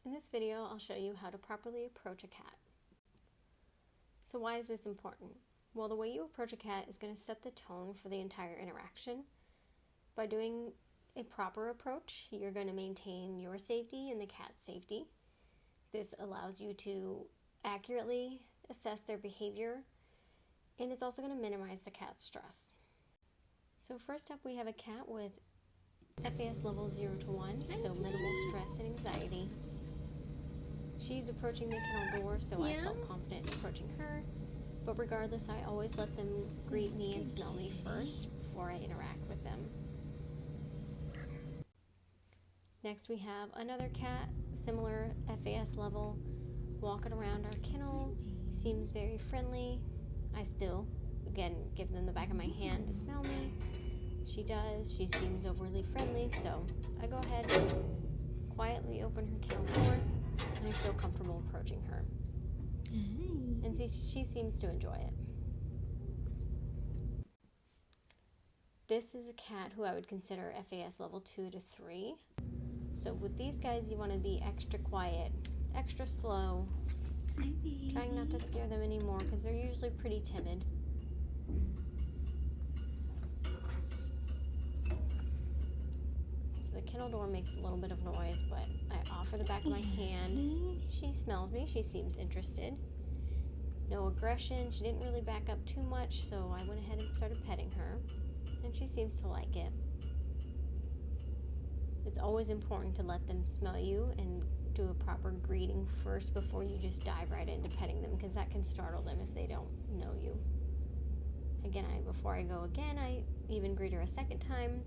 In this video, I'll show you how to properly approach a cat. So why is this important? Well, the way you approach a cat is going to set the tone for the entire interaction. By doing a proper approach, you're going to maintain your safety and the cat's safety. This allows you to accurately assess their behavior, and it's also going to minimize the cat's stress. So first up, we have a cat with FAS level 0 to 1, so minimal stress and anxiety. She's approaching the kennel door, so I felt confident in approaching her. But regardless, I always let them greet me and smell me first before I interact with them. Next, we have another cat, similar FAS level, walking around our kennel. Seems very friendly. I still, again, give them the back of my hand to smell me. She does. She seems overly friendly, so I go ahead and quietly open her kennel door, and I feel comfortable approaching her. And she seems to enjoy it. This is a cat who I would consider FAS level 2 to 3. So with these guys, you want to be extra quiet, extra slow, trying not to scare them anymore because they're usually pretty timid. So the kennel door makes a little bit of noise, but I offer the back of my hand. She smells me. She seems interested. No aggression. She didn't really back up too much, so I went ahead and started petting her, and she seems to like it. It's always important to let them smell you and do a proper greeting first before you just dive right into petting them, because that can startle them if they don't know you. Again, before I go again, I even greet her a second time,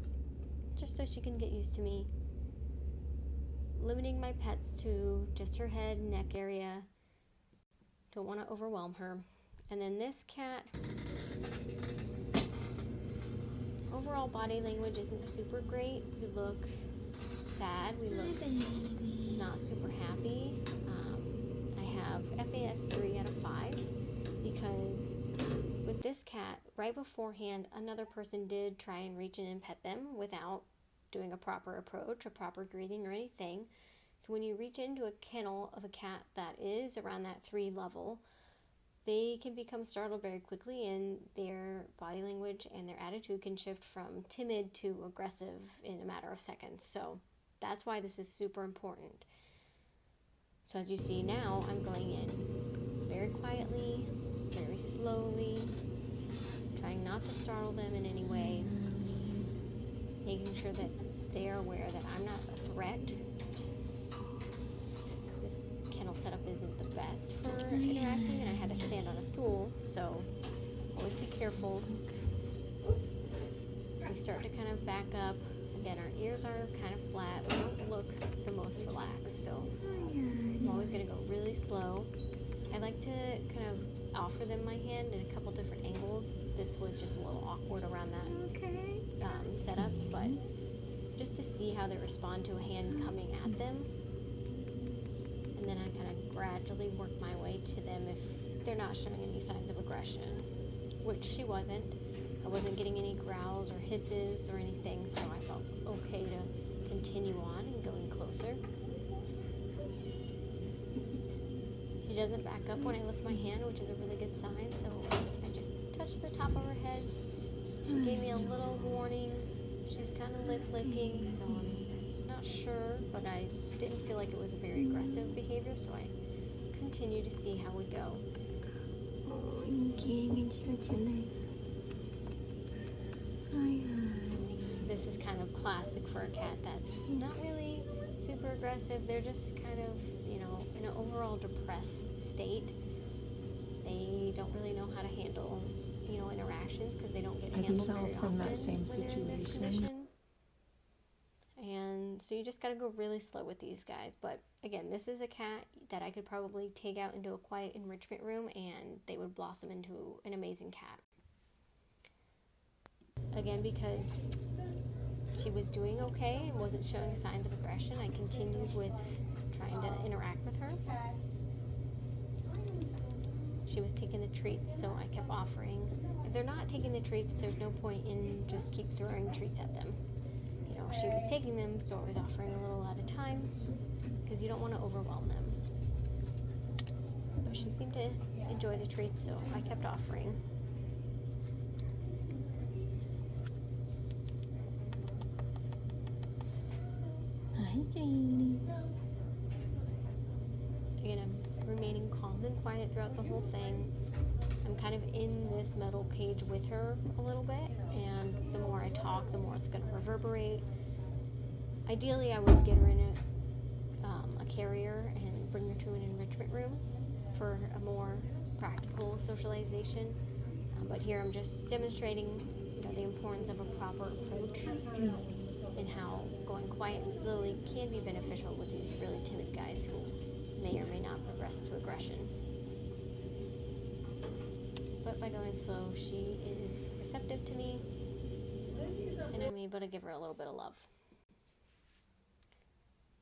just so she can get used to me. Limiting my pets to just her head and neck area. Don't want to overwhelm her. And then this cat, overall body language isn't super great. We look sad. We look not super happy. I have FAS 3 out of 5 because with this cat, right beforehand, another person did try and reach in and pet them without doing a proper approach, a proper greeting or anything. So when you reach into a kennel of a cat that is around that 3 level, they can become startled very quickly, and their body language and their attitude can shift from timid to aggressive in a matter of seconds. So that's why this is super important. So as you see now, I'm going in very quietly, very slowly, trying not to startle them in any way, making sure that they are aware that I'm not a threat. This kennel setup isn't the best for interacting, and I had to stand on a stool, so always be careful. We start to kind of back up. Again, our ears are kind of flat. We don't look the most relaxed, so I'm always going to go really slow. I like to kind of offer them my hand in a couple different angles. This was just a little awkward around that setup, but just to see how they respond to a hand coming at them. And then I kind of gradually work my way to them if they're not showing any signs of aggression, which she wasn't. I wasn't getting any growls or hisses or anything, so I felt okay to continue on and going closer. She doesn't back up when I lift my hand, which is a really good sign, so I just touched the top of her head. She gave me a little warning. She's kind of lip licking, so I'm not sure, but I didn't feel like it was a very aggressive behavior, so I continue to see how we go. Oh, it's such a nice. This is kind of classic for a cat that's not really super aggressive. They're just kind of, in an overall depressed state. They don't really know how to handle, interactions because they don't get handled very often from that same when they're in this situation. condition. And so you just got to go really slow with these guys. But again, this is a cat that I could probably take out into a quiet enrichment room and they would blossom into an amazing cat. Again, because she was doing okay and wasn't showing signs of aggression, I continued with trying to interact with her. She was taking the treats, so I kept offering. If they're not taking the treats, there's no point in just keep throwing treats at them. She was taking them, so I was offering a little at a time, because you don't want to overwhelm them. But she seemed to enjoy the treats, so I kept offering. Hi, Janie. Again, I'm remaining calm and quiet throughout the whole thing. I'm kind of in this metal cage with her a little bit, and the more I talk, the more it's going to reverberate. Ideally, I would get her in a carrier and bring her to an enrichment room for a more practical socialization. But here I'm just demonstrating, the importance of a proper approach and how going quiet and slowly can be beneficial with these really timid guys who may or may not progress to aggression. But by going slow, she is receptive to me, and I'm able to give her a little bit of love.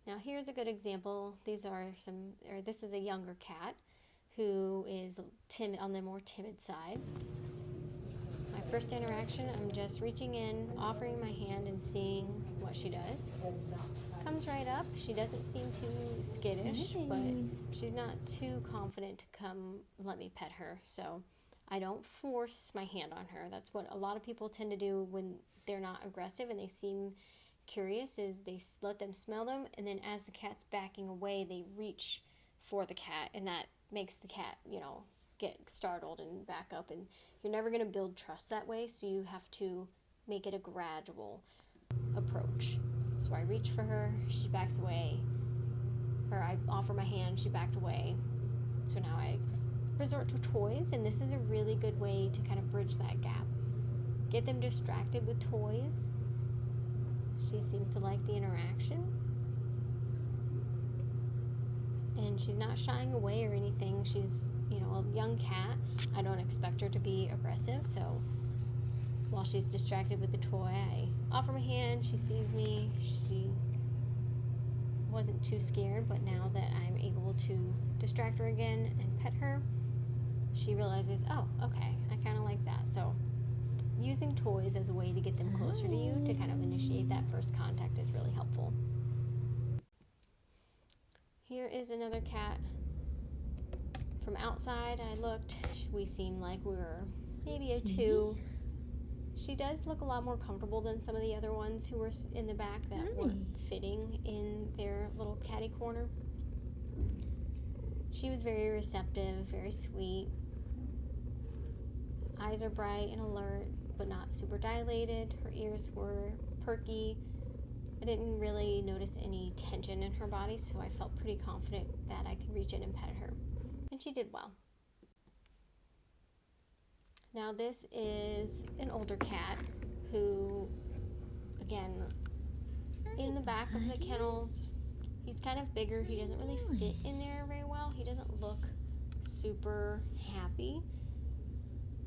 Now here's a good example. This is a younger cat who is timid, on the more timid side. My first interaction, I'm just reaching in, offering my hand, and seeing what she does. Comes right up. She doesn't seem too skittish, but she's not too confident to come let me pet her. So I don't force my hand on her. That's what a lot of people tend to do when they're not aggressive and they seem curious, is they let them smell them, and then as the cat's backing away, they reach for the cat, and that makes the cat, get startled and back up, and you're never going to build trust that way, so you have to make it a gradual approach. So I reach for her, she backs away, or I offer my hand, she backed away. So now I resort to toys, and this is a really good way to kind of bridge that gap. Get them distracted with toys. She seems to like the interaction. And she's not shying away or anything. She's, a young cat. I don't expect her to be aggressive, so while she's distracted with the toy, I offer my hand, she sees me. She wasn't too scared, but now that I'm able to distract her again and pet her, she realizes, oh, okay, I kind of like that. So using toys as a way to get them closer to you, to kind of initiate that first contact, is really helpful. Here is another cat. From outside, I looked. We seemed like we were maybe a 2. She does look a lot more comfortable than some of the other ones who were in the back that weren't fitting in their little catty corner. She was very receptive, very sweet. Eyes are bright and alert, but not super dilated. Her ears were perky. I didn't really notice any tension in her body, so I felt pretty confident that I could reach in and pet her. And she did well. Now this is an older cat who, again, in the back of the kennel, he's kind of bigger. He doesn't really fit in there very well. He doesn't look super happy.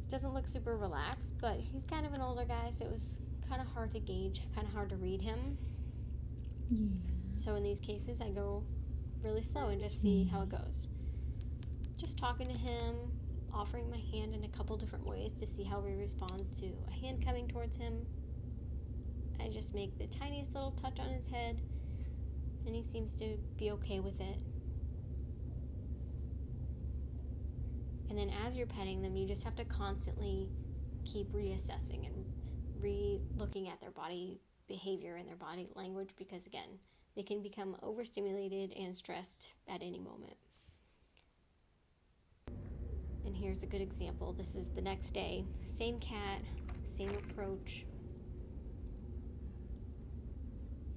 Doesn't look super relaxed, but he's kind of an older guy, so it was kind of hard to gauge, kind of hard to read him. Yeah. So in these cases, I go really slow and just see how it goes. Just talking to him, offering my hand in a couple different ways to see how he responds to a hand coming towards him. I just make the tiniest little touch on his head, and he seems to be okay with it. And then as you're petting them, you just have to constantly keep reassessing and re-looking at their body behavior and their body language, because again, they can become overstimulated and stressed at any moment. And here's a good example. This is the next day. Same cat, same approach.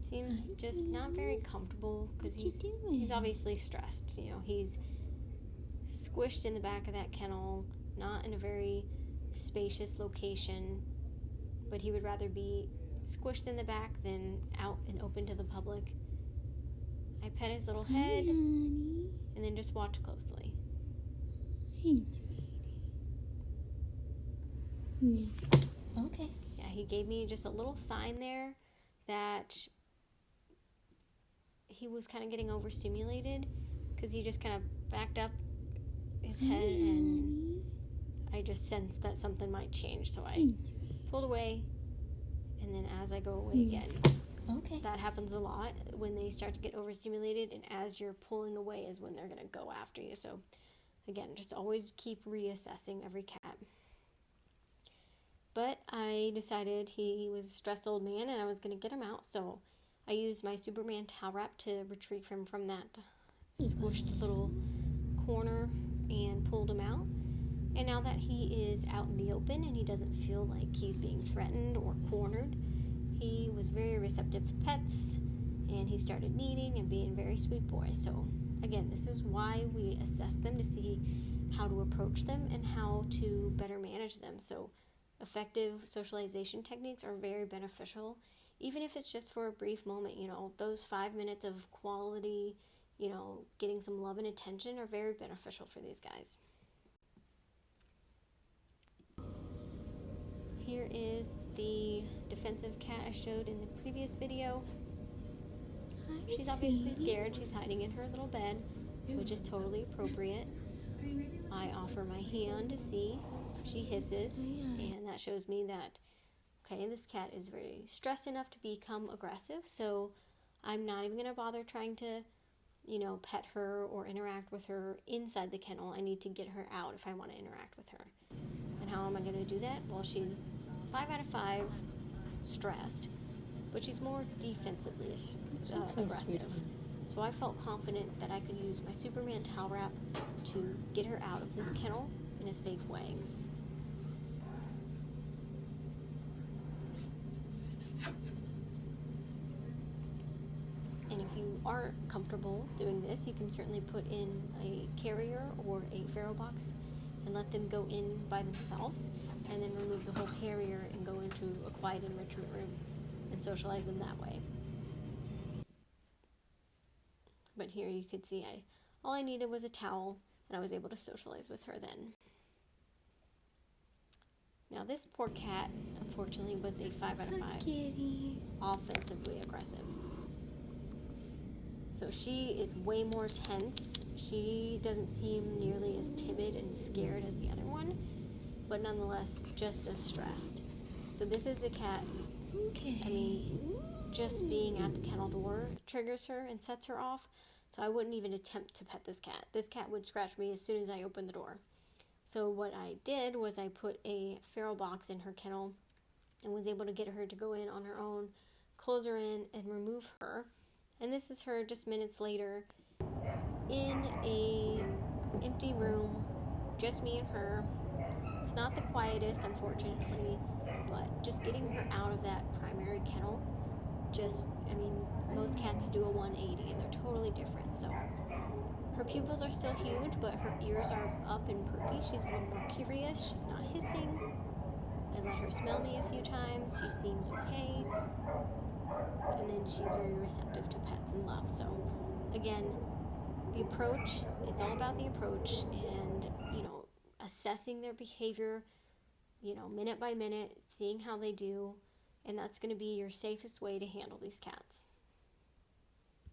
Seems just not very comfortable because he's obviously stressed. He's squished in the back of that kennel, not in a very spacious location, but he would rather be squished in the back than out and open to the public. I pet his little head and then just watch closely. Okay. Yeah, he gave me just a little sign there that he was kind of getting overstimulated, because he just kind of backed up his head, and I just sensed that something might change, so I pulled away, and then as I go away again, Okay. That happens a lot when they start to get overstimulated, and as you're pulling away is when they're going to go after you. So again, just always keep reassessing every cat. But I decided he was a stressed old man and I was going to get him out, so I used my Superman towel wrap to retrieve him from that squished little corner and pulled him out. And now that he is out in the open and he doesn't feel like he's being threatened or cornered, he was very receptive to pets, and he started kneading and being a very sweet boy. So again, this is why we assess them, to see how to approach them and how to better manage them. So effective socialization techniques are very beneficial, even if it's just for a brief moment. Those 5 minutes of quality, getting some love and attention are very beneficial for these guys. Here is the defensive cat I showed in the previous video. She's obviously scared. She's hiding in her little bed, which is totally appropriate. I offer my hand to see. She hisses, and that shows me that, okay, this cat is very stressed enough to become aggressive, so I'm not even going to bother trying to, pet her or interact with her inside the kennel. I need to get her out if I want to interact with her. And how am I going to do that? Well, she's 5 out of 5 stressed, but she's more defensively aggressive. So I felt confident that I could use my Superman towel wrap to get her out of this kennel in a safe way. And if you aren't comfortable doing this, you can certainly put in a carrier or a feral box and let them go in by themselves, and then remove the whole carrier and go into a quiet enrichment room and socialize them that way. But here you could see all I needed was a towel, and I was able to socialize with her then. Now this poor cat, unfortunately, was a 5 out of 5. Offensively aggressive. So she is way more tense. She doesn't seem nearly as timid and scared as the other one, but nonetheless just as stressed. So this is a cat, just being at the kennel door triggers her and sets her off. So I wouldn't even attempt to pet this cat. This cat would scratch me as soon as I opened the door. So what I did was I put a feral box in her kennel and was able to get her to go in on her own, close her in, and remove her. And this is her just minutes later in a empty room, just me and her. It's not the quietest, unfortunately, but just getting her out of that primary kennel, most cats do a 180 and they're totally different. So her pupils are still huge, but her ears are up and perky. She's a little more curious. She's not hissing. I let her smell me a few times. She seems okay. And then she's very receptive to pets and love. So again, the approach, it's all about the approach and, assessing their behavior, minute by minute, seeing how they do. And that's going to be your safest way to handle these cats.